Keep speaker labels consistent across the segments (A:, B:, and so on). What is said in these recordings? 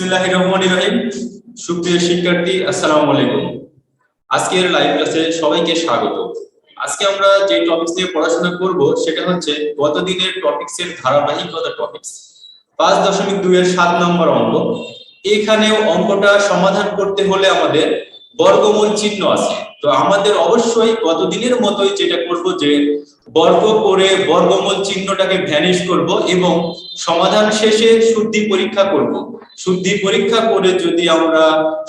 A: বিসমিল্লাহির রহমানির রহিম। সুপ্রিয় শিক্ষার্থী, আসসালামু আলাইকুম। আজকের লাইভ ক্লাসে সবাইকে স্বাগত। আজকে আমরা যে টপিকস নিয়ে পড়াশোনা করব সেটা হচ্ছে গত দিনের টপিকসের ধারাবাহিকতা টপিকস 5.2 এর 7 নম্বর অঙ্ক। এখানেও অঙ্কটা সমাধান করতে হলে আমাদের বর্গমূল চিহ্ন আছে। তো আমাদের অবশ্যই গত দিনের মতোই যেটা করব যে বর্গ করে বর্গমূল চিহ্নটাকে ভ্যানিশ করব এবং সমাধান শেষে শুদ্ধি পরীক্ষা করব। শুদ্ধি পরীক্ষা করে যদি আমরা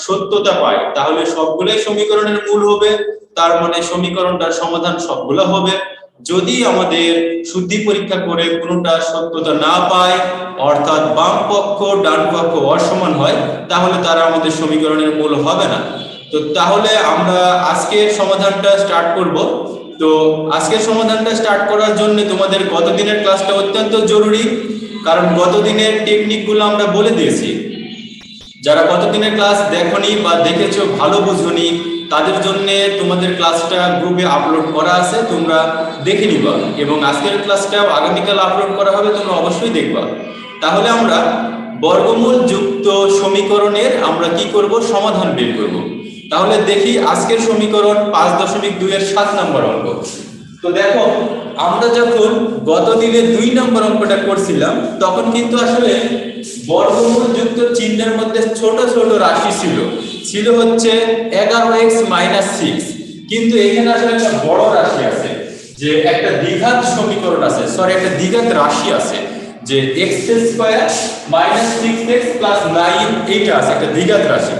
A: সত্যতা পাই তাহলে সবগুলাই সমীকরণের মূল হবে, তার মানে সমীকরণটার সমাধান সবগুলো হবে। যদি আমাদের শুদ্ধি পরীক্ষা করে কোনোটা সত্যতা না পায়, অর্থাৎ বাম পক্ষ ডান পক্ষ অসমান হয়, তাহলে তারা আমাদের সমীকরণের মূল হবে না। তো তাহলে আমরা আজকের সমাধানটা স্টার্ট করব। তো আজকের সমাধানটা স্টার্ট করার জন্য তোমাদের গত দিনের ক্লাসটা অত্যন্ত জরুরি, কারণ গত দিনের টেকনিকগুলো আমরা বলে দিয়েছি। যারা গত দিনের ক্লাস দেখোনি বা দেখেছো ভালো বুঝোনি তাদের জন্য তোমাদের ক্লাসটা গ্রুপে আপলোড করা আছে, তোমরা দেখে নিবা এবং আজকের ক্লাসটাও আগামীকাল আপলোড করা হবে, তোমরা অবশ্যই দেখবা। তাহলে আমরা বর্গমূল যুক্ত সমীকরণের আমরা কি করব, সমাধান বের করব। তাহলে দেখি আজকের সমীকরণ 5.2 এর 7 নম্বর অঙ্ক। তো দেখো, আমরা যখন গত দিনে 2 নম্বর অঙ্কটা করছিলাম তখন কিন্তু আসলে বর্গমূল যুক্ত চিহ্নের মধ্যে ছোট ছোট রাশি ছিল হচ্ছে 11x - 6, কিন্তু এখানে আসলে একটা বড় রাশি আছে, যে একটা দ্বিঘাত সমীকরণ আছে, সরি একটা দ্বিঘাত রাশি আছে, যে x² - 6x + 9 এইটা আছে, একটা দ্বিঘাত রাশি।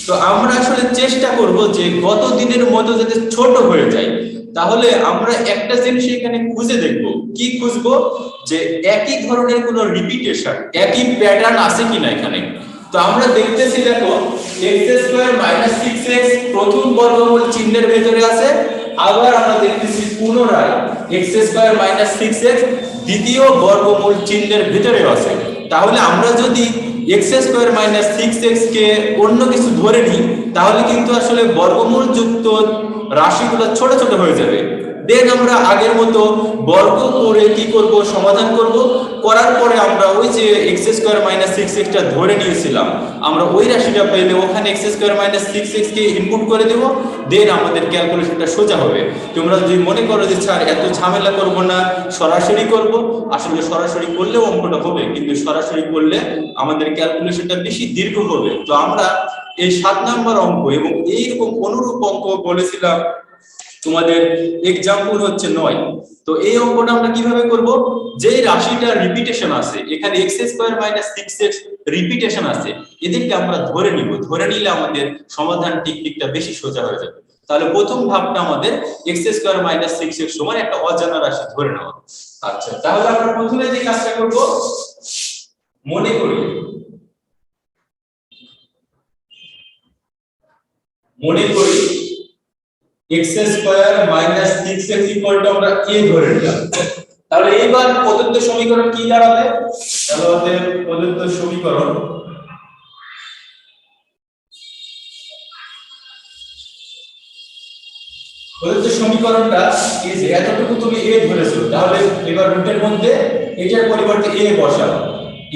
A: তো আমরা আসলে চেষ্টা করব যে গত দিনের মতো যাতে ছোট হয়ে যায়। তাহলে আমরা একটা জিনিস এখানে খুঁজে দেখব। কি খুঁজবো? যে একই ধরনের কোনো রিপিটেশন, একই প্যাটার্ন আছে কিনা এখানে। তো আমরা দেখতেছি, দেখো x² - 6x প্রথম বর্গমূল চিহ্নের ভেতরে আছে, আবার আমরা দেখতেছি পুনরায় x² - 6x দ্বিতীয় বর্গমূল চিহ্নের ভেতরে আছে। তাহলে আমরা যদি x² - 6x কে অন্য কিছু ধরে নিই তাহলে কিন্তু আসলে বর্গমূল যুক্ত রাশিগুলো ছোট ছোট হয়ে যাবে। দেন আমরা আগের মতো বর্গ করে কি করব, সমাধান করব। করার পরে আমরা ওই যে x² - 6x টা ধরে নিয়েছিলাম, আমরা ওই রাশিটা পেলে ওখানে x² - 6x কে ইনপুট করে দেব। দেন আমাদের ক্যালকুলেশনটা সোজা হবে। তোমরা যদি মনে করো যে স্যার এত ঝামেলা করব না, সরাসরি করব, আসলে সরাসরি করলেও অঙ্কটা হবে, কিন্তু সরাসরি করলে আমাদের ক্যালকুলেশনটা বেশি দীর্ঘ হবে। তো আমরা এই 7 নম্বর অঙ্ক এবং এইরকম অনুরূপ অঙ্ক বলেছিলাম তোমাদের एग्जांपल হচ্ছে 9। তো এই অঙ্কটা আমরা কিভাবে করব? যে রাশিটা রিপিটেশন আছে, এখানে x² - 6x রিপিটেশন আছে, এদেরকে আমরা ধরে নিব। ধরে নিলে আমাদের সমাধান টেকনিকটা বেশি সোজা হয়ে যাবে। তাহলে প্রথম ধাপটা আমাদের x² - 6x সমান একটা অজানা রাশি ধরে নেওয়া। আচ্ছা, তাহলে আমরা প্রথমে যে কাজটা করব, মনে করি x² - 6x = আমরা a ধরে নিলাম। তাহলে এইবার প্রদত্ত সমীকরণ কি দাঁড়াবে? তাহলে আমাদের প্রদত্ত সমীকরণটা এই যে এতটুকু তুমি a ধরেছো, তাহলে এবার রুটের মধ্যে এটার পরিবর্তে a বসাও।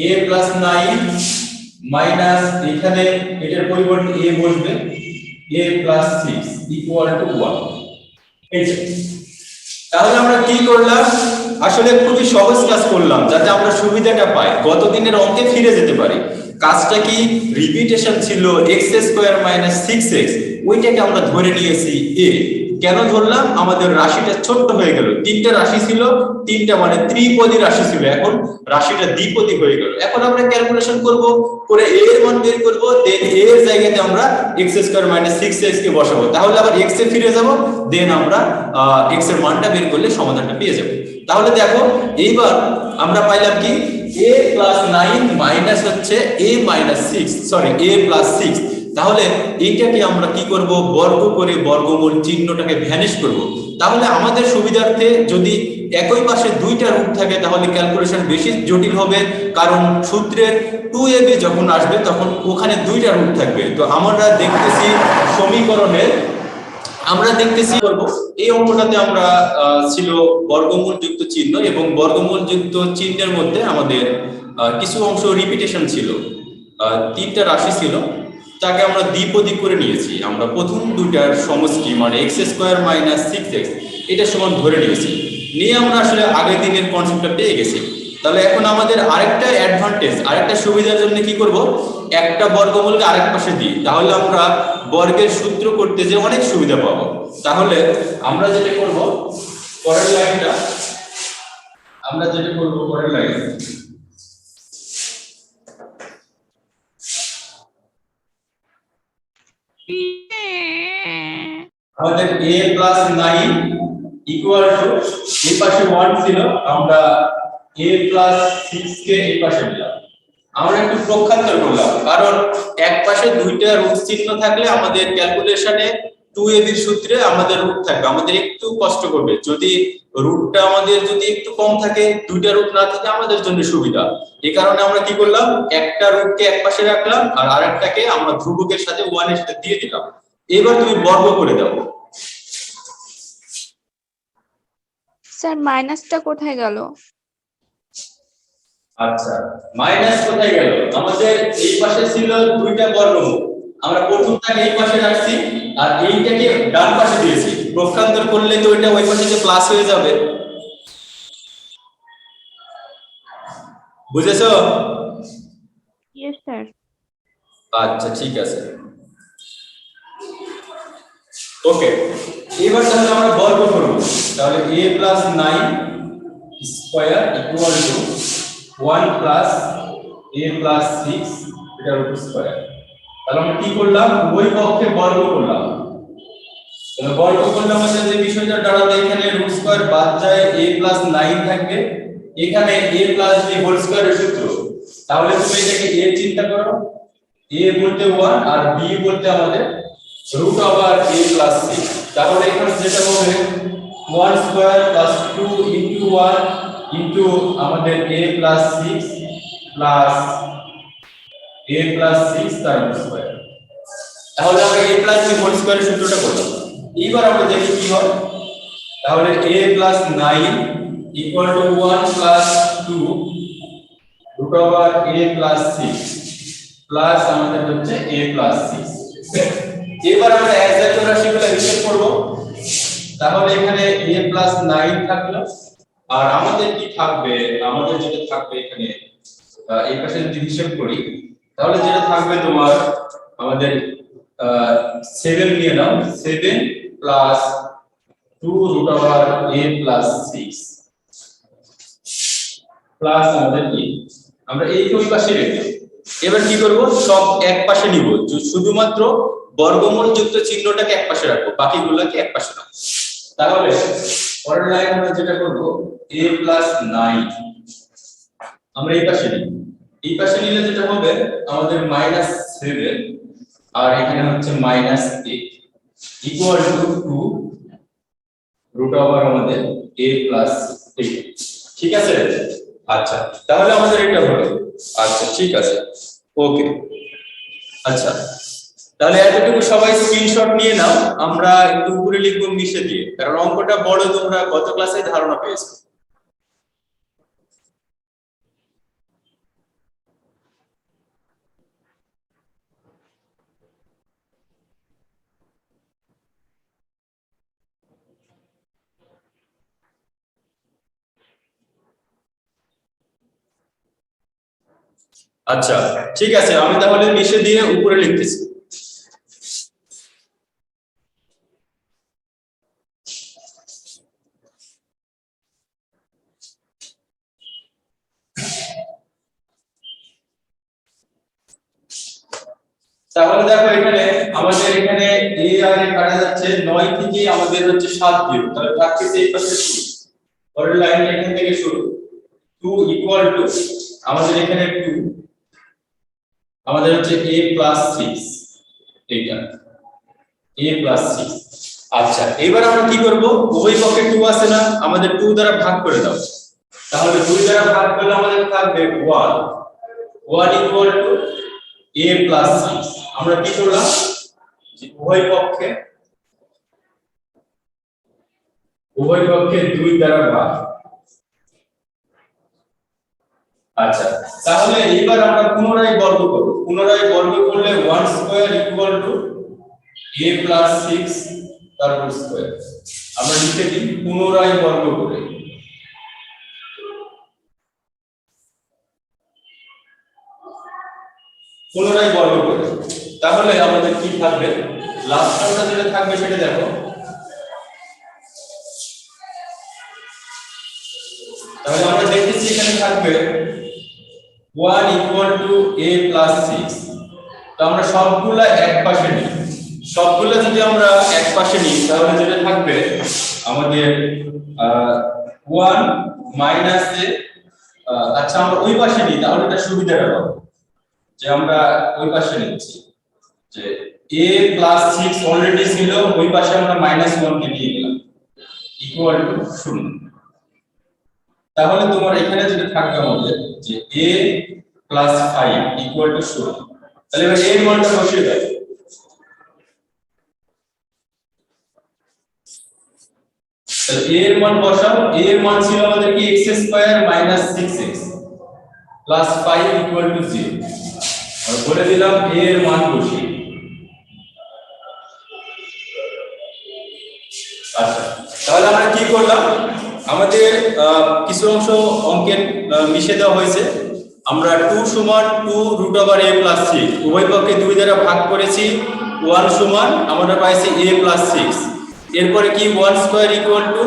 A: a + 9 মাইনাস এখানে এটার পরিবর্তে a বসবে, a + 6 = 1। এই যে, তাহলে আমরা কি করলাম? আসলে খুবই সহজ কাজ করলাম যাতে আমরা সুবিধাটা পাই, গত দিনের অঙ্কে ফিরে যেতে পারি। কাজটা কি? রিপিটেশন ছিল x² - 6x, ওইটাকে আমরা ধরে নিয়েছি a। কেন ধরলাম? আমাদের রাশিটা ছোট হয়ে গেল। তিনটা রাশি ছিল, তিনটা মানে ত্রিপদী রাশি ছিল, এখন রাশিটা দ্বিপদী হয়ে গেল। এখন আমরা ক্যালকুলেশন করব, করে a এর মান বের করব, দেন a এর জায়গাতে আমরা x² - 6x কে বসাবো। তাহলে আবার x এ ফিরে যাব, দেন আমরা x এর মানটা বের করলে সমাধানটা পেয়ে যাব। তাহলে দেখো এইবার আমরা পাইলাম কি, a + 9 মাইনাস হচ্ছে a - 6, সরি a + 6। তাহলে এইটাকে আমরা কি করব, বর্গ করে বর্গমূল চিহ্নটাকে ভ্যানিশ করব। তাহলে আমাদের সুবিধার্থে যদি একই পাশে দুইটা রুট থাকে তাহলে ক্যালকুলেশন বেশি জটিল হবে, কারণ সূত্রের 2ab যখন আসবে তখন ওখানে দুইটা রুট থাকবে। তো আমরা দেখতেছি সমীকরণের করব এই অঙ্কটাতে আমরা ছিল বর্গমূল যুক্ত চিহ্ন, এবং বর্গমূল যুক্ত চিহ্নের মধ্যে আমাদের কিছু অংশ রিপিটেশন ছিল। তিনটা রাশি ছিল, তাকে আমরা দ্বিপদী করে নিয়েছি। আমরা প্রথম দুটার সমষ্টি মানে x square minus six x এটা সমান ধরে নিয়েছি, নিয়ে আমরা আসলে আগের দিনের কনসেপ্টটা পেয়ে গেছি। তাহলে এখন আমাদের আরেকটা অ্যাডভান্টেজ, আরেকটা সুবিধার জন্য কি করব, একটা বর্গমূলকে আরেক পাশে দিই, তাহলে আমরা বর্গের সূত্র করতে যে অনেক সুবিধা পাবো। তাহলে আমরা যেটা করব পরের লাইনটা, আমরা যেটা করব পরের লাইন, আমাদের a প্লাস 9 ইকুয়াল টু, এই পাশে 1 ছিল, আমরা a প্লাস 6 কে এই পাশে দিলাম। আমরা একটু প্রক্ষান্তর করলাম, কারণ এক পাশে দুইটা রুট চিহ্ন থাকলে আমাদের ক্যালকুলেশনে 2ab এর সূত্রে আমাদের রুট থাকবে, আমাদের একটু কষ্ট করবে। যদি রুটটা আমাদের যদি একটু কম থাকে, দুইটা রুট না থাকে, আমাদের জন্য সুবিধা। এই কারণে আমরা কি করলাম, একটা রুটকে এক পাশে রাখলাম আর আরেকটাকে আমরা ধ্রুবকের সাথে 1 এর সাথে দিয়ে দিলাম। এবার তুমি বর্গ করে দাও।
B: স্যার মাইনাসটা কোথায় গেল?
A: আচ্ছা, মাইনাস কোথায় গেল? আমাদের এই পাশে ছিল দুইটা বর্গমূল, আমরা প্রথমটাকে এই পাশে রাখছি আর এইটাকে ডান পাশে দিয়েছি। প্রক্ষান্তর করলে তো এটা ওই পাশে যে প্লাস হয়ে যাবে, বুঝেছো?
B: Yes sir.
A: আচ্ছা ঠিক আছে, ওকে। এবার তাহলে আমরা বর্গ করব। তাহলে a plus 9 square equal to 1 plus a plus 6 এটার উপর স্কয়ার। তাহলে আমরা কি করলাম, উভয় পক্ষে বর্গ করলাম। তাহলে বর্গ করলে আমাদের যে বিষয়টা দাঁড়াবে, এখানে রুট স্কয়ার বাদ যায়, a প্লাস 9 থাকবে, এখানে a প্লাস b হোল স্কয়ারের সূত্র। তাহলে তুমি এটাকে a চিন্তা করো, a বলতে 1 আর b বলতে আমাদের রুট ওভার a প্লাস 6। তাহলে এখানে যেটা হবে 1 স্কয়ার প্লাস 2 ইনটু 1 ইনটু আমাদের a plus 6 plus a plus 6 তার স্কয়ার। তাহলে আমরা a প্লাস b হোল স্কয়ারের সূত্রটা করলাম। এবার আমরা দেখি কি হয়। তাহলে a plus 9 equal to 1 plus 2 root over a plus 6 plus আমাদের হচ্ছে a প্লাস 6। এবার আমরা এক জাতীয় রাশিগুলো হিসাব করব। তাহলে এখানে a প্লাস 9 থাকলো, আর আমাদের কি থাকবে, আমাদের যেটা থাকবে এখানে এই পাশে যদি হিসাব করি, তাহলে যেটা থাকবে তোমার আমাদের 7 নিয়ে নাও, 7 plus 2 root over a plus 6 plus আমাদের কি, আমরা এই ওই পাশে রেখে এবার কি করব, সব এক পাশে নিব, শুধুমাত্র বর্গমূল যুক্ত চিহ্নটাকে এক পাশে রাখবো, বাকিগুলোকে এক পাশে রাখবো। তাহলে পরের লাইন আমরা যেটা করব, a প্লাস 9 আমরা এই পাশে নিব, এই পাশে নিলে যেটা হবে আমাদের মাইনাস 7 আর এখানে হচ্ছে minus 8 equal to 2 root over আমাদের a প্লাস 8। ঠিক আছে? আচ্ছা, তাহলে আমাদের এটা হলো। আচ্ছা ঠিক আছে, ওকে। আচ্ছা, তাহলে এতটুকু সবাই স্ক্রিনশট নিয়ে নাও, আমরা একটু উপরে লিখবো মিশে দিয়ে, কারণ অঙ্কটা বড়, তোমরা গত ক্লাসে ধারণা পেয়েছো। আচ্ছা ঠিক আছে, আমি তাহলে মিশে দিয়ে উপরে লিখতেছি। তাহলে দেখো এখানে আমাদের এখানে a আর a কাটা যাচ্ছে, 9 থেকে আমাদের হচ্ছে 7 বিয়োগ, তাহলে থাকছে এই পাশে 2। পরের লাইনটা এখান থেকে শুরু, 2 ইকুয়াল টু আমাদের এখানে 2 আমাদের হচ্ছে a প্লাস 6, এইটা a প্লাস 6। আচ্ছা, এবার আমরা কি করব, উভয় পক্ষে 2 আছে না, আমাদের 2 দ্বারা ভাগ করে দাও। তাহলে 2 দ্বারা ভাগ করলে আমাদের থাকবে 1 ইকুয়াল টু a প্লাস 6। আমরা কি করলাম, যে উভয় পক্ষে 2 দ্বারা ভাগ, আচ্ছা, তাহলে এবার আমরা পুনরায় বর্গ করব। পুনরায় বর্গ করলে 1 square equal two a plus 6 তার হোল স্কয়ার। আমরা লিখে দিই পুনরায় বর্গ করে। পুনরায় বর্গ করে তাহলে আমাদের কি থাকবে, লাস্ট টার্মটা যেটা থাকবে সেটা দেখো। তাহলে আমরা দেখতেছি এখানে থাকবে 1 ইকুয়াল টু a প্লাস 6। তো আমরা সবগুলা এক পাশে নিই, সবগুলা যদি আমরা এক পাশে নিই তাহলে যেটা থাকবে আমাদের 1 মাইনাস এ, আচ্ছা আমরা ওই পাশে নিই তাহলে এটা সুবিধাটা পাবো যে আমরা ওই পাশে নিচ্ছি যে a প্লাস 6 অলরেডি ছিল, ওই পাশে আমরা মাইনাস 1 কে নিয়ে গেলাম ইকুয়াল টু 0। তাহলে তোমার এখানে যেটা থাকবে আমাদের যে a প্লাস 5 ইকুয়াল টু 0। তাহলে এবার a এর মানটা বসিয়ে দাও। তাহলে a এর মান বসাও, a এর মান ছিল আমাদের কি x square minus 6x plus 5 equal to 0। আর বলে দিলাম a এর মান বসিয়ে। আচ্ছা, তাহলে আমরা কি করলাম, আমাদের কিছু অংশ অঙ্কের মিশে দেওয়া হয়েছে। আমরা 2 সমান 2 রুট ওভার a প্লাস 6 উভয় পক্ষে 2 দ্বারা ভাগ করেছি। 1 সমান আমরা পাইছি a প্লাস 6। এরপরে কি 1 square equal to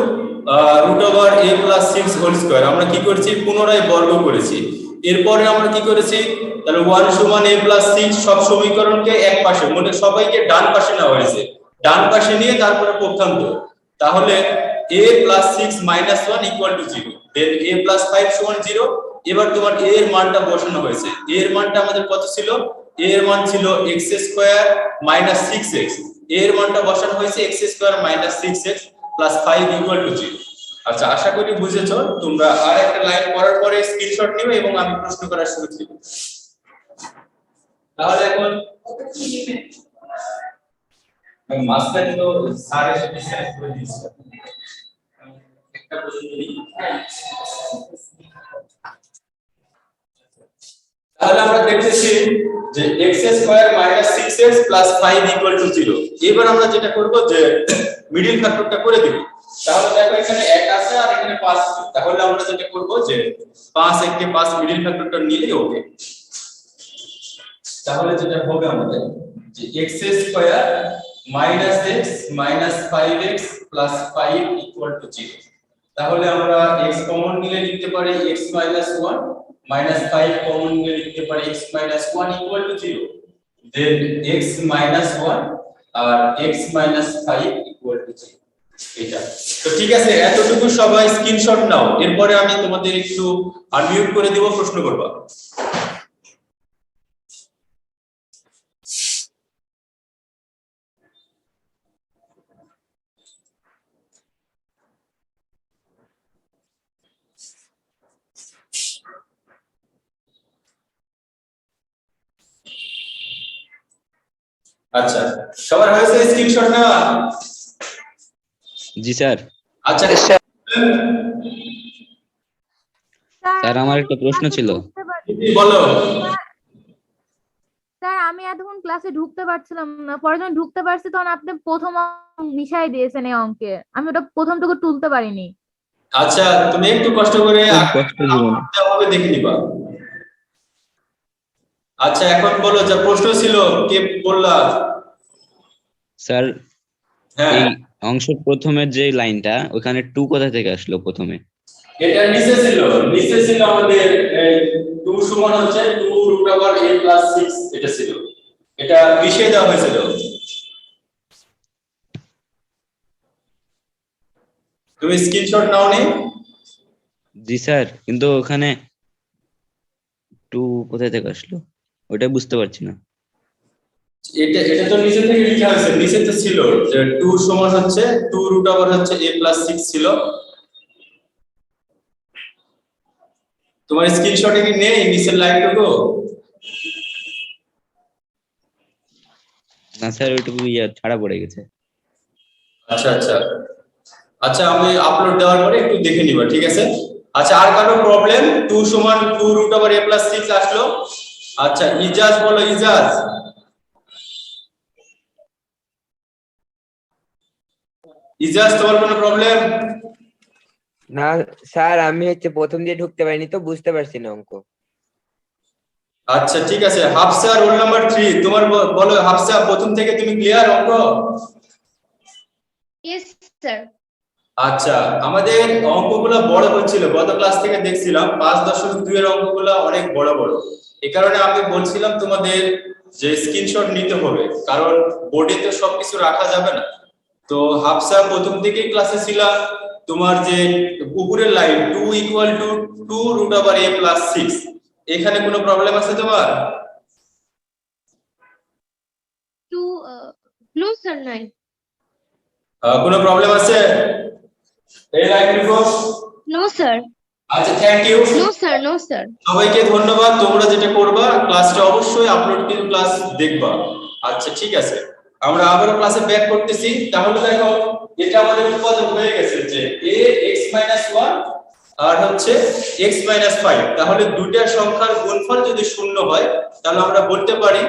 A: root over a plus 6 whole square. আমরা কি করেছি, পুনরায় বর্গ করেছি। এরপরে আমরা কি করেছি, তাহলে 1 সমান a প্লাস 6 সব সমীকরণকে এক পাশে, মানে সবাইকে ডান পাশে নেওয়া হয়েছে, ডান পাশে নিয়ে তারপরে পক্ষান্তর। তাহলে a plus 6 minus 1 equal to 0, then a plus 5 সমান 0। এবার তোমার a এর মানটা বসানো হয়েছে। a এর মানটা আমাদের কত ছিল, a এর মান ছিল x square minus 6x। a এর মানটা বসানো হয়েছে x square minus 6x plus 5 equal to 0। আচ্ছা, আশা করি বুঝেছো। তোমরা আর একটা লাইন পড়ার পরে স্ক্রিনশট নিও এবং আমি প্রশ্ন করার শুরু করব। তাহলে এখন মাঝখানে তো স্যার এসে ডিসকাস করে দিয়েছে একটা প্রশ্ন নিই। তাহলে আমরা দেখতেছি যে x square minus 6x plus 5 equal to 0। এবার আমরা যেটা করব যে মিডল ফ্যাক্টরটা করে দেব। তাহলে দেখো এখানে 1 আছে আর এখানে 5 আছে। তাহলে আমরা যেটা করব যে 5 1 কে 5 মিডল ফ্যাক্টরটা নিলেই ওকে। তাহলে যেটা হবে আমাদের যে x square minus x minus 5x plus 5 equal to 0। তাহলে আমরা x কমন নিলে লিখতে পারি x মাইনাস 1 মাইনাস 5 কমন নিলে লিখতে পারি x minus 1 equal to 0। Then x minus 1 আর x মাইনাস 5 ইকুয়াল টু 0। এটা তো ঠিক আছে, এতটুকু সবাই স্ক্রিনশট নাও। এরপরে আমি তোমাদের একটু আনমিউট করে দেব, প্রশ্ন করবা। আচ্ছা, সবার হয়েছে স্ক্রিনশট নেওয়া?
C: জি স্যার।
A: আচ্ছা
C: স্যার আমার একটা প্রশ্ন ছিল।
A: বলো।
D: স্যার আমি এতক্ষণ ক্লাসে ঢুকতে পারছিলাম না, পরে যখন ঢুকতে পারছি তখন আপনি প্রথম মিশাই দিয়েছেন এই অঙ্কে, আমি ওটা প্রথমটুকু তুলতে পারিনি।
A: আচ্ছা, তুমি একটু কষ্ট করে
C: কষ্ট জীবনে
A: হবে দেখে নিবা। আচ্ছা, এখন বলো যা প্রশ্ন ছিল, কে বললা?
C: স্যার
A: হ্যাঁ,
C: এই অংশ প্রথমের যে লাইনটা ওখানে 2 কোথা থেকে আসলো প্রথমে?
A: এটা নিচে ছিল আমাদের 2 সমান হচ্ছে 2 রুট ওভার a প্লাস 6। এটা ছিল, এটা মিশিয়ে দেওয়া হয়েছিল। তুমি স্ক্রিনশট নাওনি?
C: জি স্যার, কিন্তু ওখানে 2 কোথা থেকে আসলো ওটা বুঝতে পারছি না।
A: এটা তো নিচে থেকে লেখা হয়েছে, নিচে তো ছিল যে 2 সমান হচ্ছে 2 রুট ওভার হচ্ছে a প্লাস 6 ছিল। তোমার স্ক্রিনশটে কি নেই নিচের লাইনটুকু?
C: না স্যার, ওইটুকু ছাড়া পড়ে গেছে।
A: আচ্ছা আচ্ছা আচ্ছা, আমি আপলোড দেওয়ার পরে একটু দেখে নিবা, ঠিক আছে? আচ্ছা, আর কারো প্রবলেম? 2 সমান 2 রুট ওভার a প্লাস 6 আসলো। আচ্ছা, ইজাজ বলো, ইজাজ। ইজাজ, তোমার কোনো প্রবলেম?
E: না স্যার, আমি প্রথম দিয়ে ঢুকতে পারিনি তো, বুঝতে পারছি না অঙ্ক।
A: আচ্ছা ঠিক আছে, হাফসা রোল নাম্বার 3, তোমার বলো হাফসা, প্রথম থেকে তুমি ক্লিয়ার অঙ্ক?
F: Yes sir.
A: আচ্ছা, আমাদের অঙ্কগুলো বড় হচ্ছিল, গত ক্লাস থেকে দেখছিলাম 5.2 এর অঙ্কগুলো অনেক বড় বড়। এই কারণে আমি বলছিলাম তোমাদের যে স্ক্রিনশট নিতে হবে, কারণ বোর্ডে তো সবকিছু রাখা যাবে না। তো হাফসা প্রথম থেকেই ক্লাসে ছিল, তোমার যে উপরের line 2 equal to 2 root over a plus 6, এখানে কোনো প্রবলেম আছে তোমার?
F: টু নো স্যার, নাই।
A: কোনো প্রবলেম আছে এই লাইন লিখো?
F: No sir.
A: আচ্ছা, thank you.
F: No sir, no sir.
A: সবাইকে ধন্যবাদ। তোমরা যেটা করবা, ক্লাসটা অবশ্যই আপলোড করে ক্লাস দেখবা। আচ্ছা ঠিক আছে, আমরা আবারো ক্লাসে ব্যাক করতেছি। তাহলে দেখো, এটা আমাদের উৎপাদক হয়ে গেছে যে a x - 1 আর হচ্ছে x - 5। তাহলে দুইটা সংখ্যার গুণফল যদি শূন্য হয়, তাহলে আমরা বলতে পারি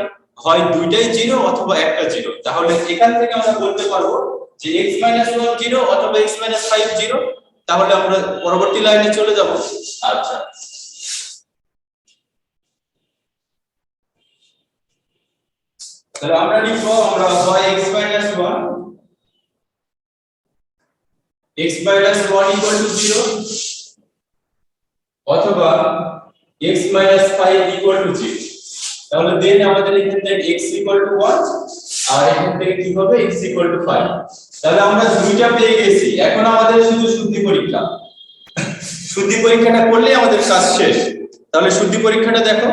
A: হয় দুইটাই 0 অথবা একটা 0। তাহলে এখান থেকে আমরা বলতে পারবো যে x - 1 0 অথবা x - 5 0। তাহলে আমরা পরবর্তী লাইনে চলে যাব। আচ্ছা, তাহলে আমরা লিখবো, আমরা হয় x - 1 x - 1 0 অথবা x - 5 0। তাহলে দেন আমাদের এখান থেকে x 1 আর এখান থেকে কি হবে x 5। তাহলে আমরা দুইটা পেয়ে গেছি। এখন আমাদের শুধু শুদ্ধি পরীক্ষা। শুদ্ধি পরীক্ষাটা করলেই আমাদের কাজ শেষ। তাহলে শুদ্ধি পরীক্ষাটা দেখো।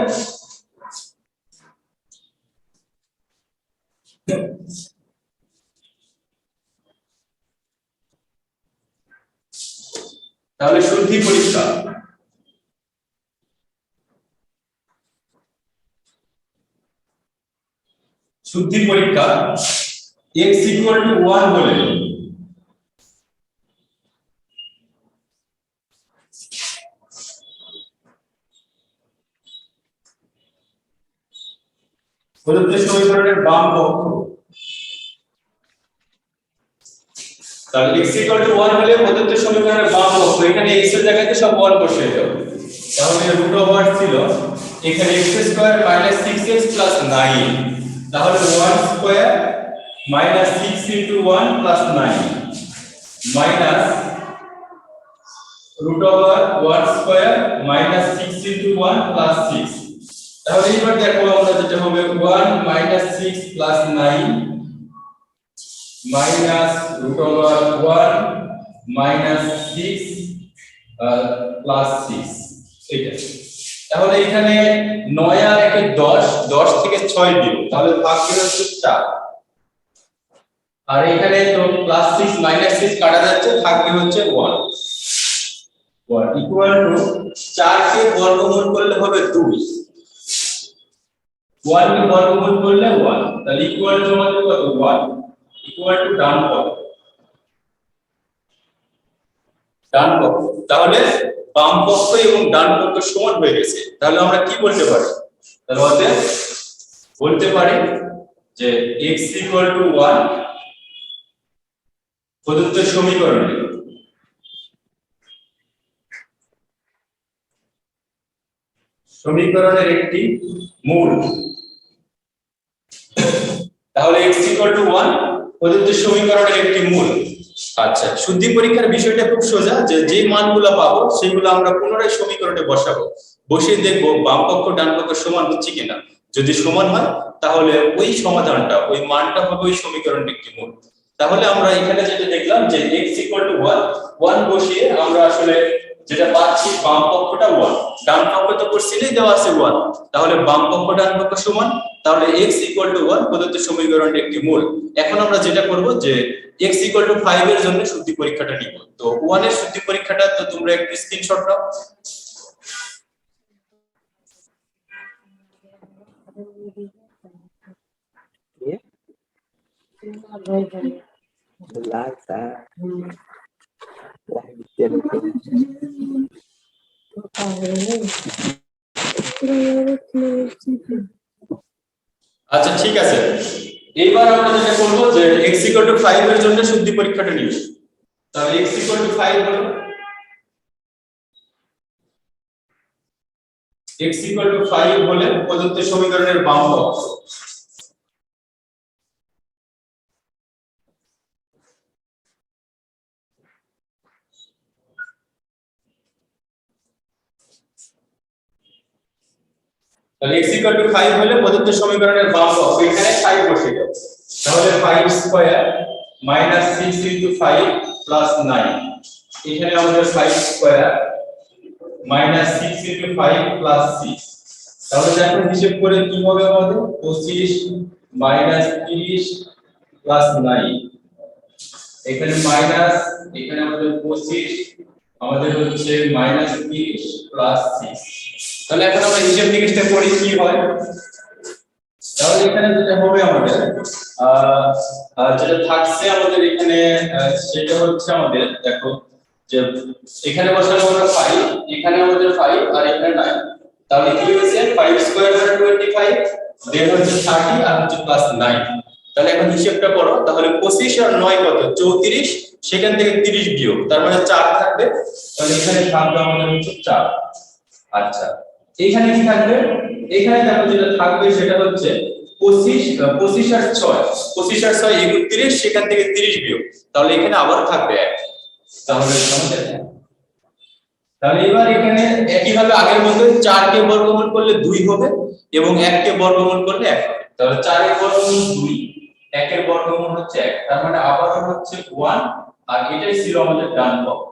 A: তাহলে শুদ্ধি পরীক্ষা, শুদ্ধি পরীক্ষা x 1 হলে প্রদত্ত সমীকরণের বাম পক্ষ, তাহলে x 1 হলে প্রদত্ত সমীকরণের বাম পক্ষ, এখানে x এর জায়গাতে সব 1 বসিয়ে দাও। তাহলে রুট ওভার ছিল এখানে x square minus 6x plus 9, তাহলে 1 square minus 6 into 1 plus 9 minus root over 1 square minus 6 into 1 plus 6। তাহলে এবার দেখো আমরা যেটা হবে 1 minus 6 plus 9 minus root over 1 minus 6 plus 6, এটা। তাহলে এখানে 9 আর 1 10, 10 থেকে 6 দিও, তাহলে ভাগ করে হচ্ছে 4। আর এখানে তো প্লাস 6 মাইনাস 6 কাটা যাচ্ছে, থাকবে হচ্ছে 1 ইকুয়াল টু 4 কে বর্গমূল করলে হবে 2, 1 কে বর্গমূল করলে 1, তাহলে ইকুয়াল টু আমাদের কত 1 ইকুয়াল টু ডান পক্ষ, ডান পক্ষ। তাহলে বাম পক্ষ এবং ডান পক্ষ সমান হয়ে গেছে। তাহলে আমরা কি বলতে পারি? তাহলে অতএব বলতে পারি যে x 1 প্রদত্ত সমীকরণে সমীকরণের একটি মূল। তাহলে x 1 প্রদত্ত সমীকরণের একটি মূল। আচ্ছা, শুদ্ধি পরীক্ষার বিষয়টা খুব সোজা, যে মানগুলো পাবো সেগুলো আমরা পুনরায় সমীকরণে বসাবো, বসিয়ে দেখবো বাম পক্ষ ডান পক্ষ সমান হচ্ছে কিনা। যদি সমান হয় তাহলে ওই সমাধানটা, ওই মানটা হবে ওই সমীকরণের একটি মূল। তাহলে আমরা এখানে যেটা দেখলাম যে x 1 বসিয়ে আমরা আসলে যেটা পাচ্ছি বাম পক্ষটা 1, ডান পক্ষ তো কোশ্চেনেই দেওয়া আছে 1, তাহলে বাম পক্ষ ডান পক্ষ সমান, তাহলে x 1 প্রদত্ত সমীকরণের একটি মূল। এখন আমরা যেটা করব যে x 5 এর জন্য শুদ্ধি পরীক্ষাটা নিব। তো 1 এর শুদ্ধি পরীক্ষাটা তো তোমরা একটু স্ক্রিনশট নাও। আচ্ছা ঠিক আছে, এইবার আমরা যেটা করব যে x = 5 এর জন্য শুদ্ধি পরীক্ষাটা নিব। তাহলে x = 5 হলো x = 5 হলে প্রদত্ত সমীকরণের বাম পক্ষ তাহলে x = 5 হলে প্রদত্ত সমীকরণের বাম পক্ষ এখানে 5 বসে যাবে। তাহলে 5 স্কয়ার মাইনাস 6 * 5 প্লাস 9, এখানে আমাদের 5 স্কয়ার মাইনাস 6 * 5 প্লাস 6। তাহলে দেখো হিসাব করে কি হবে আমাদের 25 মাইনাস 30 প্লাস 9, এখানে মাইনাস, এখানে আমাদের 25 আমাদের হচ্ছে মাইনাস 30 প্লাস 6। তাহলে এখন আমরা হিসাব নিকেশটা করি কি হয়। তাহলে এখানে যেটা হবে আমাদের যেটা থাকছে আমাদের এখানে সেটা হচ্ছে আমাদের দেখো যে এখানে বসালে আমরা 5, এখানে আমাদের 5 আর এখানে 9। তাহলে কি হয়েছে 5 স্কয়ার মানে 25, দেন হচ্ছে 30 আর হচ্ছে প্লাস 9। তাহলে এখন হিসাবটা করো, তাহলে 25 আর 9 কত 34, সেখান থেকে 30 বিয়োগ তার মানে 4 থাকবে। তাহলে এখানে থাকবে আমাদের হচ্ছে 4। আচ্ছা এইখানে কি থাকবে, এখানে দেখো যেটা থাকবে সেটা হচ্ছে 25 আর 6, 25 আর 6 31, সেখান থেকে 30 বিয়োগ, তাহলে এখানে আবার থাকবে 1। তাহলে আমাদের তাহলে এবার এখানে একইভাবে আগের মতো 4 কে বর্গমূল করলে 2 হবে এবং 1 কে বর্গমূল করলে 1 হবে। তাহলে 4 এর বর্গমূল 2, 1 এর বর্গমূল হচ্ছে 1, তার মানে আবার হচ্ছে 1, আর এটাই ছিল আমাদের ডান পক্ষ।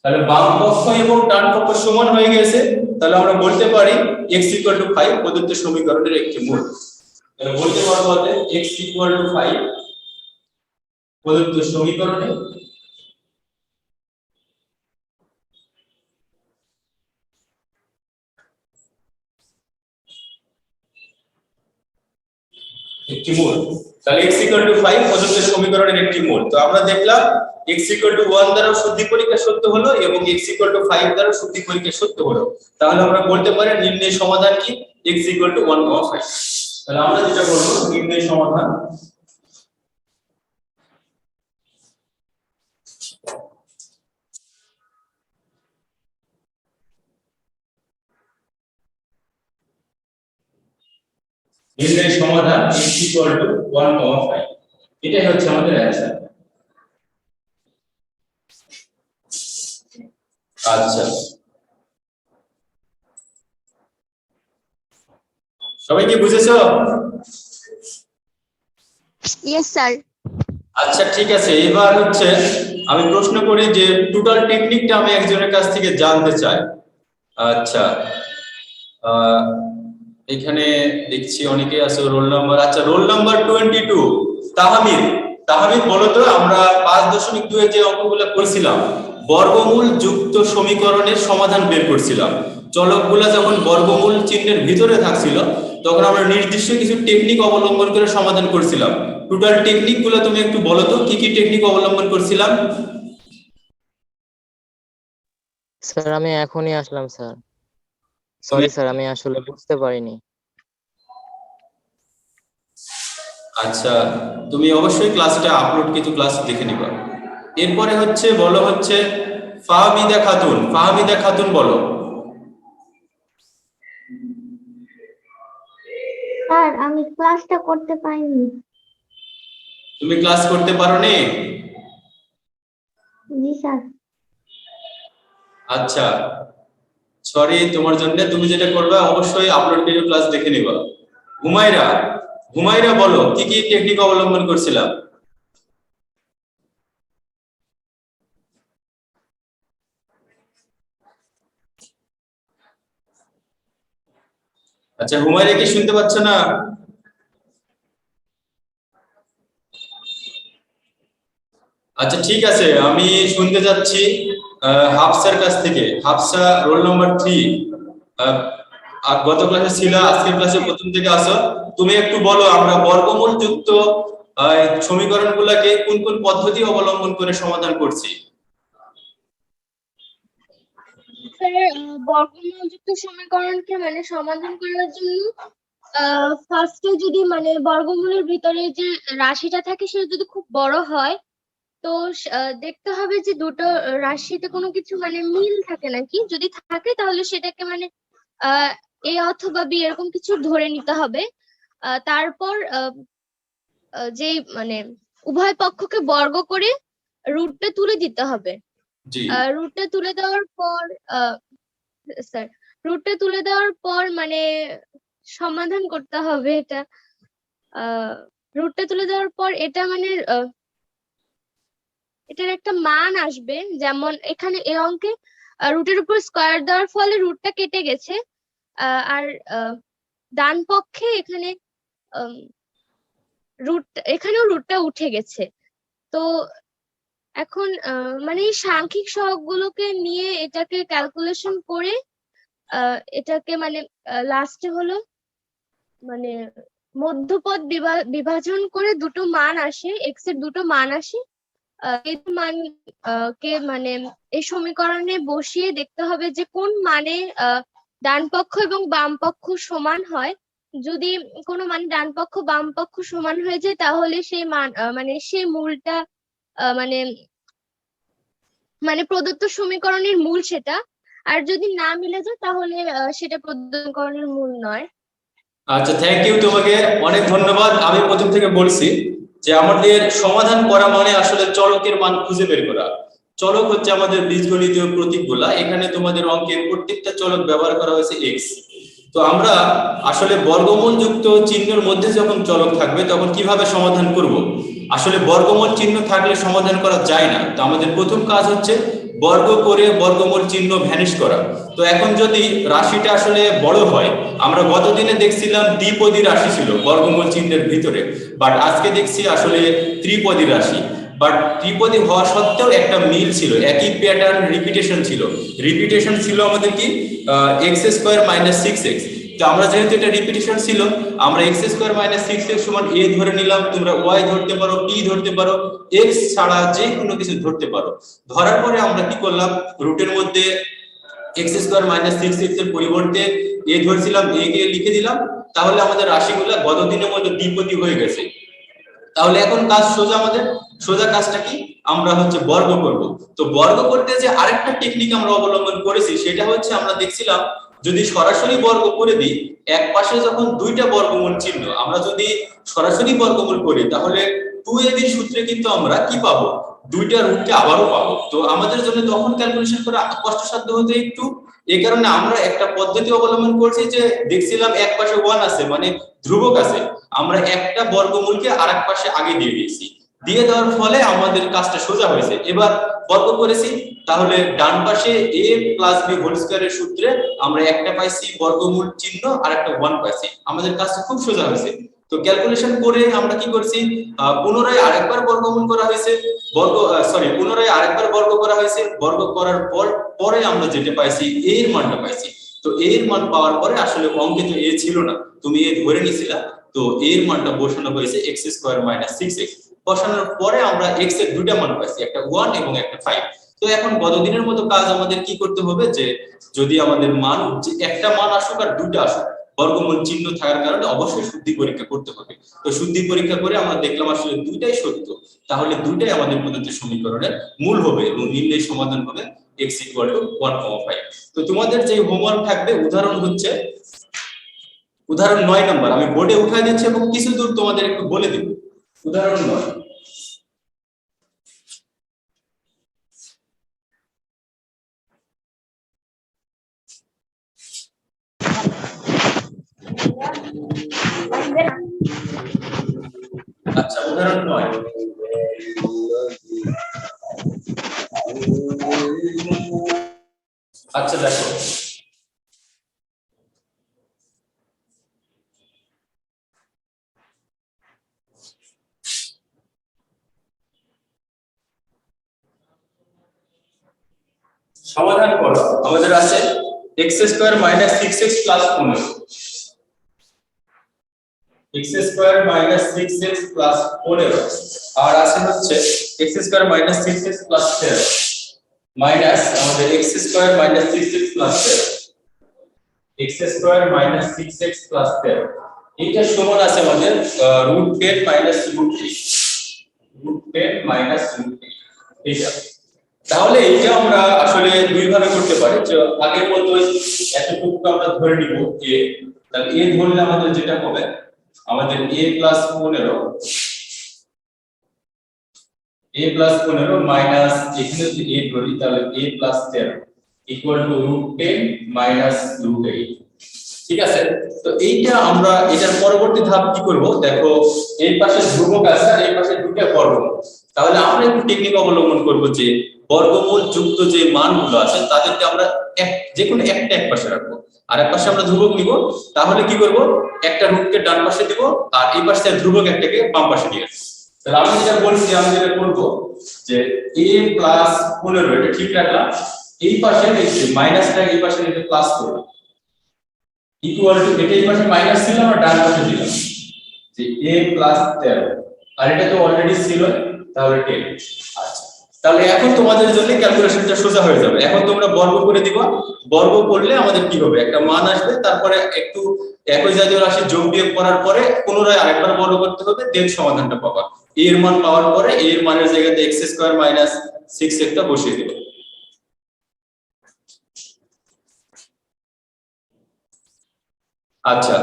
A: তাহলে বাম পক্ষ এবং ডান পক্ষ সমান হয়ে গেছে, তাহলে আমরা বলতে পারি x = 5 প্রদত্ত সমীকরণের একটি মূল। তাহলে বলতে পারবো যে x = 5 প্রদত্ত সমীকরণে একটি মূল। তাহলে x = 5 প্রদত্ত সমীকরণের একটি মূল। তো আমরা দেখলাম x = 1 দ্বারা শুদ্ধি পরীক্ষা সত্য হলো এবং x = 5 দ্বারা শুদ্ধি পরীক্ষা সত্য হলো। তাহলে আমরা বলতে পারি নির্ণয় সমাধান কি x = 1,5। তাহলে আমরা যেটা করব নির্ণয় সমাধান নির্ণয় সমাধান x = 1,5, এটাই হচ্ছে আমাদের অ্যানসার। আচ্ছা সবাই কি বুঝেছো?
F: Yes, sir.
A: আচ্ছা ঠিক আছে, এবার হচ্ছে আমি প্রশ্ন করি যে টোটাল টেকনিকটা আমি একজনের কাছ থেকে জানতে চাই। আচ্ছা এখানে দেখছি অনেকে আছে রোল নাম্বার, আচ্ছা রোল নাম্বার 22 তাহমিদ। তাহমিদ বলো তো, আমরা 5.2 এর যে অঙ্কগুলো করেছিলাম বর্গমূল যুক্ত সমীকরণের সমাধান বের করছিলাম, চলকগুলা যখন বর্গমূল চিহ্নের ভিতরে থাকছিল তখন আমরা নির্দিষ্ট কিছু টেকনিক অবলম্বন করে সমাধান করছিলাম। টোটাল টেকনিকগুলো তুমি একটু বলো তো কি কি টেকনিক অবলম্বন করছিলাম?
G: স্যার আমি এখনই আসলাম স্যার, সরি স্যার আমি আসলে বুঝতে পারিনি।
A: আচ্ছা তুমি অবশ্যই ক্লাসটা আপলোড কিছু ক্লাস দেখে নিবা। এরপরে হচ্ছে বলো হচ্ছে ফাহমিদা খাতুন। ফাহমিদা খাতুন বলো।
H: স্যার আমি ক্লাসটা করতে পারিনি।
A: তুমি ক্লাস করতে পারোনি?
H: জি স্যার।
A: আচ্ছা সরি তোমার জন্য, তুমি যেটা করবে অবশ্যই আপলোড ভিডিও ক্লাস দেখে নিবা। হুমায়রা, হুমায়রা বলো কি কি টেকনিক অবলম্বন করছিলাম? আচ্ছা হুমায়রা কি শুনতে পাচ্ছ না? আচ্ছা ঠিক আছে, আমি শুনতে যাচ্ছি হাফসার কাছ থেকে। হাফসা রোল নাম্বার 3, গত ক্লাসে ছিল, আজকের ক্লাসে প্রথম থেকে আসো। তুমি একটু বলো আমরা বর্গমূল যুক্ত সমীকরণগুলোকে কোন কোন পদ্ধতি অবলম্বন করে সমাধান করছি।
F: স্যার বর্গমূলযুক্ত সমীকরণকে মানে সমাধান করার জন্য ফার্স্টে যদি মানে বর্গমূলের ভিতরে যে রাশিটা থাকে সেটা যদি খুব বড় হয়, তো দেখতে হবে যে দুটো রাশিতে কোনো কিছু মানে মিল থাকে নাকি। যদি থাকে তাহলে সেটাকে মানে এ অথবা বি এরকম কিছু ধরে নিতে হবে। তারপর যে মানে উভয় পক্ষকে বর্গ করে রুটটা তুলে দিতে হবে।
A: জি
F: রুটটা তুলে দেওয়ার পর স্যার রুটটা তুলে দেওয়ার পর মানে সমাধান করতে হবে এটা। রুটটা তুলে দেওয়ার পর এটা মানে এটার একটা মান আসবে, যেমন এখানে এই অঙ্কে রুটের উপর স্কোয়ার দেওয়ার ফলে রুটটা কেটে গেছে। আর ডান পক্ষে এখানে রুট এখানেও রুটটা উঠে গেছে। তো এখন মানে এই সাংখ্যিক সহগগুলোকে নিয়ে এটাকে ক্যালকুলেশন করে এটাকে মানে লাস্টে হলো মানে মধ্যপদ বিভাজন করে দুটো মান আসে, এক্স এর দুটো মান আসে। এই মান কে মানে এই সমীকরণে বসিয়ে দেখতে হবে যে কোন মানে ডান পক্ষ এবং বাম পক্ষ সমান হয়। যদি কোনো মানে ডান পক্ষ বাম পক্ষ সমান হয়ে যায় তাহলে সেই মান মানে সেই মূলটা মানে মানে প্রদত্ত সমীকরণের মূল সেটা। আর যদি না মিলে যায় তাহলে সেটা প্রদত্ত সমীকরণের মূল নয়।
A: আচ্ছা, থ্যাংক ইউ, তোমাকে অনেক ধন্যবাদ। আমি প্রথম থেকে বলছি যে আমাদের সমাধান করা মানে আসলে চলকের মান খুঁজে বের করা। চলক হচ্ছে আমাদের বীজগণিতীয় প্রতীকগুলা। এখানে তোমাদের অঙ্কের প্রত্যেকটা চলক ব্যবহার করা হয়েছে এক্স। তো আমরা আসলে বর্গমূল যুক্ত চিহ্নের মধ্যে যখন চলক থাকবে তখন কিভাবে সমাধান করব? আসলে বর্গমূল চিহ্ন থাকলে সমাধান করা যায় না। তো আমাদের প্রথম কাজ হচ্ছে বর্গ করে বর্গমূল চিহ্ন ভ্যানিশ করা। তো এখন যদি রাশিটা আসলে বড় হয়, আমরা গত দিনে দেখছিলাম দ্বিপদী রাশি ছিল বর্গমূল চিহ্নের ভিতরে, বাট আজকে দেখছি আসলে ত্রিপদী রাশি। বাট ত্রিপদী হওয়া সত্ত্বেও একটা মিল ছিল, একই প্যাটার্ন রিপিটেশন ছিল। রিপিটেশন ছিল আমাদের কি x square minus six x. তো আমরা যেহেতু এটা রিপিটেশন ছিল, আমরা x square minus six x সমান এ ধরে নিলাম। তোমরা ওয়াই ধরতে পারো, টি ধরতে পারো, এক্স ছাড়া যে কোনো কিছু ধরতে পারো। ধরার পরে আমরা কি করলাম, রুটের মধ্যে x square minus six x এর পরিবর্তে এ ধরছিলাম, এ কে লিখে দিলাম। তাহলে আমাদের রাশিগুলা গত দিনের মধ্যে দ্বিপদী হয়ে গেছে। তাহলে এখন কাজ সোজা, আমাদের সোজা কাজটা কি, আমরা হচ্ছে বর্গ করব। তো বর্গ করতে যে আরেকটা টেকনিক আমরা অবলম্বন করেছি সেটা হচ্ছে আমরা দেখছিলাম যদি সরাসরি বর্গ করে দিই, এক পাশে যখন দুইটা বর্গমূল চিহ্ন, আমরা যদি সরাসরি বর্গমূল করি তাহলে 2ab এর সূত্রে কিন্তু আমরা কি পাবো, দুইটা রুটকে আবারও পাবো। তো আমাদের জন্য তখন ক্যালকুলেশন করা কষ্টসাধ্য হতে একটু, এই কারণে আমরা একটা পদ্ধতি অবলম্বন করছি যে দেখছিলাম এক পাশে 1 আছে মানে ধ্রুবক আছে, আমরা একটা বর্গমূলকে আরেক পাশে আগে দিয়ে দিয়েছি। দিয়ে দেওয়ার ফলে আমাদের কাজটা সোজা হয়েছে। এবার বর্গ করেছি, তাহলে ডান পাশে a প্লাস b হোল স্কয়ারের সূত্রে আমরা একটা পাইছি বর্গমূল চিহ্ন আর একটা 1 পাইছি। আমাদের কাজটা খুব সোজা হয়েছে। তো ক্যালকুলেশন করে আমরা কি করছি, পুনরায় আরেকবার বর্গমূল করা হয়েছে, পুনরায় আরেকবার বর্গ করা হয়েছে। বর্গ করার পরে আমরা যেটা পাইছি a এর মানটা পাইছি। তো a এর মান পাওয়ার পরে আসলে অঙ্কে তো a ছিল না, তুমি a ধরে নিছিলা, তো a এর মানটা বসানো হয়েছে x স্কয়ার মাইনাস 6x। বসানোর পরে আমরা x এর দুইটা মান পাইছি, একটা 1 এবং একটা 5। তো এখন গতদিনের মতো কাজ আমাদের কি করতে হবে, যে যদি আমাদের মান যে একটা মান আসুক আর দুইটা আসুক, বর্গমূল চিহ্ন থাকার কারণে অবশ্যই শুদ্ধি পরীক্ষা করতে হবে। তো শুদ্ধি পরীক্ষা করে আমরা দেখলাম আসলে দুইটাই সত্য, তাহলে দুইটাই আমাদের প্রদত্ত সমীকরণের মূল হবে এবং নির্ণয় সমাধান হবে x = 1,5। তো তোমাদের যে হোমওয়ার্ক থাকবে উদাহরণ হচ্ছে উদাহরণ 9 নম্বর, আমি বোর্ডে উঠাই দিচ্ছি এবং কিছু দূর তোমাদের একটু বলে দেব। উদাহরণ 9, আচ্ছা উদাহরণ 9, আচ্ছা দেখো সমাধান করো। আমাদের আছে x square minus 6x plus 15, x square minus 6x plus 15, আর আছে হচ্ছে x square minus 6x plus 13। Minus আমাদের x square minus 6x plus 13 x square minus 6x plus 13 এটা সমান আছে আমাদের root 10 minus root 3 root 10 minus root 3 এটা। তাহলে এটা আমরা আসলে দুই ভাবে করতে পারি, যে আগের মতোই এতটুকু আমরা ধরে নিব a, তাহলে a ধরলে আমাদের যেটা হবে আমাদের a plus 15 a plus 15 minus এখানে যদি a ধরি তাহলে a plus 13 equal to root 10 minus root 8। ঠিক আছে, তো এইটা আমরা এটার পরবর্তী ধাপ কি করব, দেখো এই পাশে ধ্রুবক আছে আর এই পাশে দুটো বর্গমূল। তাহলে আমরা একটু টেকনিক অবলম্বন করব যে বর্গমূল যুক্ত যে মানগুলো আছে তাদেরকে আমরা যে কোনো একটা এক পাশে রাখবো আর এক পাশে আমরা ধ্রুবক নিব। তাহলে কি করব, একটা রুটকে ডান পাশে দিব আর এই পাশে ধ্রুবক একটাকে বাম পাশে নিয়ে আসবো। তাহলে আমি যেটা বলছি আমি যেটা করব যে a প্লাস 15 এটা ঠিক রাখলাম, এই পাশে মাইনাসটা এই পাশে নিয়ে প্লাস করলাম ইকুয়াল টু এটা এই পাশে মাইনাস ছিল আমরা ডান পাশে দিলাম যে a প্লাস 13 আর এটা তো অলরেডি ছিল তাহলে 10। আচ্ছা, তাহলে এখন তোমাদের জন্য ক্যালকুলেশনটা সোজা হয়ে যাবে। এখন তোমরা বর্গ করে দিবা, বর্গ করলে আমাদের কি হবে একটা মান আসবে, তারপরে একটু একই জাতীয় রাশি যোগ বিয়োগ করার পরে পুনরায় আরেকবার বর্গ করতে হবে, দেন সমাধানটা পাবা। a এর মান পাওয়ার পরে a এর মানের জায়গাতে x স্কয়ার মাইনাস 6x টা বসিয়ে দিবা। আচ্ছা,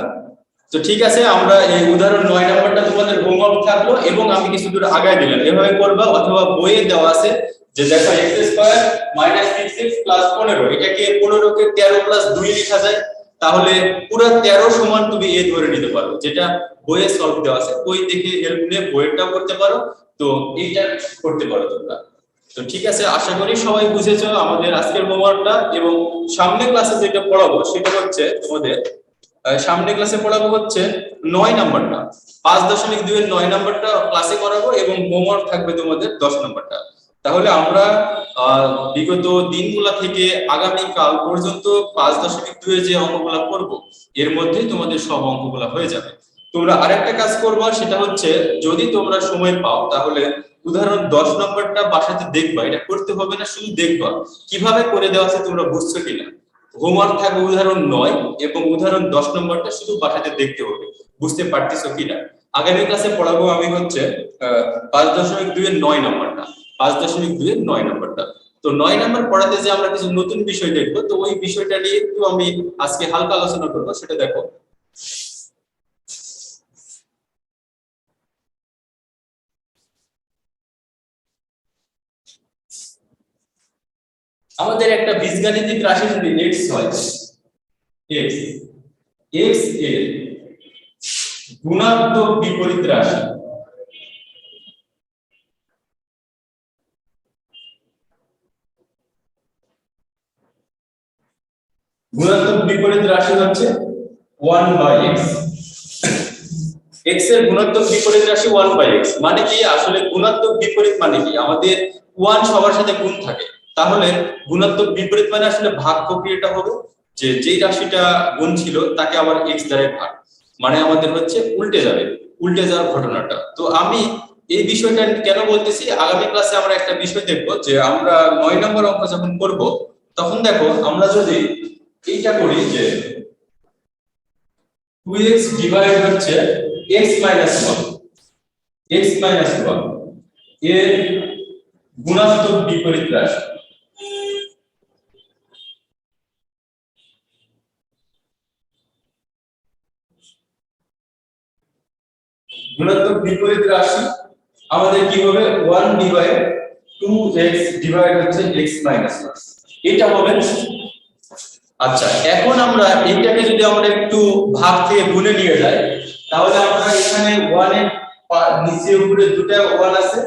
A: তো ঠিক আছে, আমরা এই উদাহরণ 9 নাম্বারটা তোমাদের হোমওয়ার্ক থাকলো এবং আমি কিছু দূর আগায় দিলাম, এভাবে করবা অথবা বইয়ে দেওয়া আছে যে দেখো x square minus 6x plus 15 এটাকে 15 কে 13 প্লাস 2 লেখা যায়, তাহলে পুরো 13 সমান তুমি a ধরে নিতে পারো, যেটা বইয়ে সলভ দেওয়া আছে, বই দেখে হেল্প নিয়ে বইটাও করতে পারো, তো এইটা করতে পারো তোমরা। তো ঠিক আছে, আশা করি সবাই বুঝেছো আমাদের আজকের হোমওয়ার্কটা, এবং সামনে ক্লাসে যেটা পড়াবো সেটা হচ্ছে তোমাদের সামনে ক্লাসে পড়াবো হচ্ছে 9 নাম্বারটা, 5.2 এর 9 নাম্বারটা ক্লাসে করাবো এবং হোমওয়ার্ক থাকবে তোমাদের 10 নাম্বারটা। তাহলে আমরা বিগত দিনগুলা থেকে আগামী কাল পর্যন্ত 5.2 এর যে অঙ্কগুলা করব এর মধ্যে তোমাদের সব অঙ্কগুলা হয়ে যাবে। তোমরা আরেকটা কাজ করবা, সেটা হচ্ছে যদি তোমরা সময় পাও তাহলে উদাহরণ 10 নাম্বারটা বাসাতে দেখবা, এটা করতে হবে না, শুধু দেখবা কিভাবে করে দেওয়া আছে তোমরা বুঝছো কিনা। হোমওয়ার্ক থাকবে উদাহরণ 9 এবং উদাহরণ 10 নম্বরটা শুধু বাসাতে দেখতে হবে বুঝতে পারতেছো কিনা। আগামী ক্লাসে পড়াবো আমি হচ্ছে 5.2 এর 9 নম্বরটা, 5.2 এর 9 নম্বরটা। তো 9 নম্বর পড়াতে যে আমরা কিছু নতুন বিষয় দেখবো, তো ওই বিষয়টা নিয়ে একটু আমি আজকে হালকা আলোচনা করবো, সেটা দেখো। আমাদের একটা বীজগাণিতিক রাশি যদি x হয়, x এর গুণাত্মক বিপরীত রাশি, গুণাত্মক বিপরীত রাশি হচ্ছে 1/x। x এর গুণাত্মক বিপরীত রাশি 1/x মানে কি, আসলে গুণাত্মক বিপরীত মানে কি, আমাদের 1 সবার সাথে গুণ থাকে, তাহলে গুণাত্মক বিপরীত মানে আসলে ভাগ প্রক্রিয়াটা হবে যে যেই রাশিটা গুণ ছিল তাকে আবার x দ্বারা ভাগ, মানে আমাদের হচ্ছে উল্টে যাওয়ার ঘটনাটা। তো আমি এই বিষয়টা কেন বলতেছি, আগামী ক্লাসে আমরা একটা বিষয় দেখবো যে আমরা 9 নম্বর অঙ্ক যখন করব তখন দেখো আমরা যদি এইটা করি যে 2x ডিভাইড হচ্ছে x মাইনাস 1 এর গুণাত্মক বিপরীত রাশি, গুণাত্মক বিপরীত রাশি আমাদের কি হবে 1/2x ডিভাইড হচ্ছে x মাইনাস 1 এটা হবে। আচ্ছা, এখন আমরা এইটাকে যদি আমরা একটু ভাগ থেকে গুণে নিয়ে যাই তাহলে আমরা এখানে 1 এর নিচে উপরে দুটো 1 আছে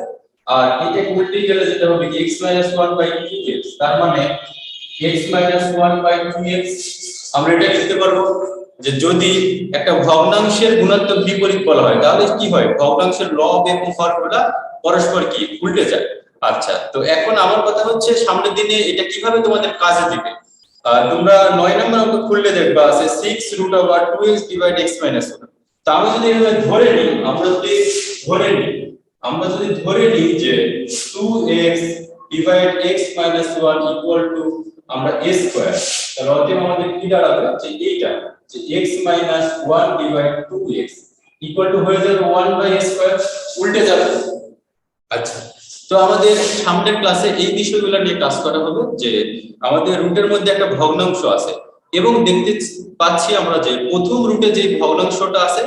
A: আর এটা উল্টে গেলে যেটা হবে x - 1/2x, তার মানে x - 1/2x। আমরা এটা লিখতে পারবো যে যদি একটা ভগ্নাংশের গুণাত্মক বিপরীত বলা হয় তাহলে কি হয়, ভগ্নাংশের লব এবং হরগুলা পরস্পর কি উল্টে যায়। আচ্ছা, তো এখন আমার কথা হচ্ছে সামনের দিনে এটা কিভাবে তোমাদের কাজে দিবে। তোমরা 9 নম্বর অঙ্ক খুললে দেখবা আছে 6√2x / x - 1। তো আমি যদি এভাবে ধরে নিই, আমরা যদি ধরে নিই যে 2x divide x minus 1 equal two আমরা a স্কয়ার। তাহলে অতএব আমাদের কি দাঁড়াবে যে এইটা যে x minus 1 divide 2x equal to হয়ে যাবে 1 বাই a স্কয়ার, উল্টে যাবে। আচ্ছা, তো আমাদের সামনের ক্লাসে এই বিষয়গুলো নিয়ে ক্লাস করা হবে যে আমাদের রুটের মধ্যে একটা ভগ্নাংশ আছে এবং দেখতে পাচ্ছি আমরা যে প্রথম রুটে যে ভগ্নাংশটা আছে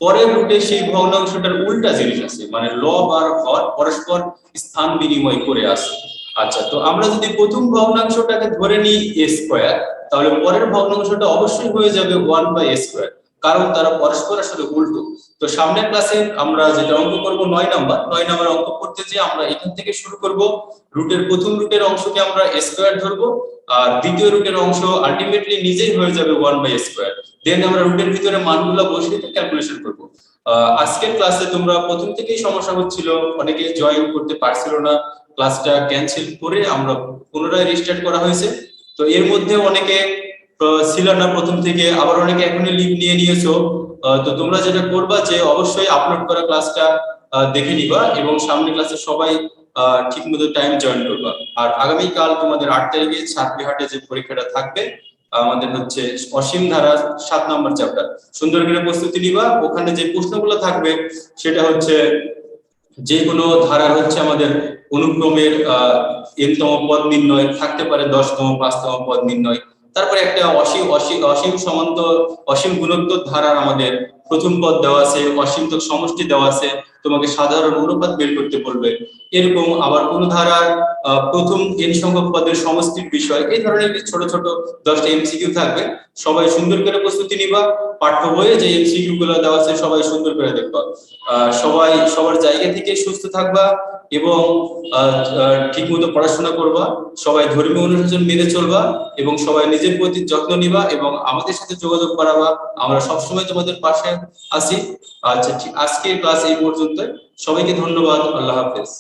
A: পরের রুটে সেই ভগ্নাংশটার উল্টা জিনিস আছে, মানে লব আর হর পরস্পর স্থান বিনিময় করে আছে। আচ্ছা, তো আমরা যদি প্রথম ভগ্নাংশটাকে ধরে নিই a স্কয়ার, তাহলে পরের ভগ্নাংশটা অবশ্যই হয়ে যাবে 1 বাই a স্কয়ার, কারণ তারা পরস্পর আসলে উল্টো। তো সামনের ক্লাসে আমরা যেটা অঙ্ক করব 9 নাম্বার অঙ্ক করতে যে আমরা এখান থেকে শুরু করব। রুটের প্রথম রুটের অংশকে আমরা a স্কয়ার ধরবো আর দ্বিতীয় রুটের অংশ আলটিমেটলি নিজেই হয়ে যাবে 1 বাই a স্কয়ার। দেন আমরা রুটের ভিতরে মানগুলো বসিয়ে ক্যালকুলেশন করব। আজকের ক্লাসে তোমরা প্রথম থেকেই সমস্যা হচ্ছিল, অনেকে জয়েন করতে পারছিল না, ক্লাসটা ক্যান্সেল করে আমরা পুনরায় রিস্টার্ট করা হয়েছে। তো এর মধ্যে অনেকে ছিল না প্রথম থেকে, আবার অনেকে এখনই লিভ নিয়ে নিয়েছো। তো তোমরা যেটা করবা যে অবশ্যই আপলোড করা ক্লাসটা দেখে নিবা এবং সামনের ক্লাসে সবাই ঠিকমতো টাইম জয়েন করবা। আর আগামী কাল তোমাদের 8 তারিখে ছাত্রীহাটে যে পরীক্ষাটা থাকবে আমাদের হচ্ছে অসীম ধারা 7 নম্বর চ্যাপ্টার, সুন্দর করে প্রস্তুতি নিবা। ওখানে যে প্রশ্নগুলো থাকবে সেটা হচ্ছে যে কোনো ধারার হচ্ছে আমাদের অনুক্রমের n-তম পদ নির্ণয় থাকতে পারে, 10তম 5তম পদ নির্ণয়, তারপরে একটা অসীম অসীম অসীম সমান্ত অসীম গুণোত্তর ধারার আমাদের প্রথম পদ দেওয়া আছে, অসীমতক সমষ্টি দেওয়া আছে, তোমাকে সাধারণ অনুপাত বের করতে বলবে। এরকম আবার কোন ধারার প্রথম n সংখ্যক পদের সমষ্টির বিষয়, এই ধরনের ছোট ছোট 10টা এমসিকিউ থাকবে। সবাই সুন্দর করে প্রস্তুতি নিবা, পাঠ্য বইয়ে যে এমসিকিউ গুলো দেওয়া আছে সবাই সুন্দর করে দেখবা। সবাই সবার জায়গা থেকে সুস্থ থাকবা এবং ঠিকমতো পড়াশোনা করবা, সবাই ধর্মীয় অনুশাসন মেনে চলবা এবং সবাই নিজের প্রতি যত্ন নিবা এবং আমাদের সাথে যোগাযোগ করাবা। আমরা সবসময় তোমাদের পাশে আছি। আচ্ছা, আজকের ক্লাস এই পর্যন্ত। সবাইকে ধন্যবাদ। আল্লাহ হাফেজ।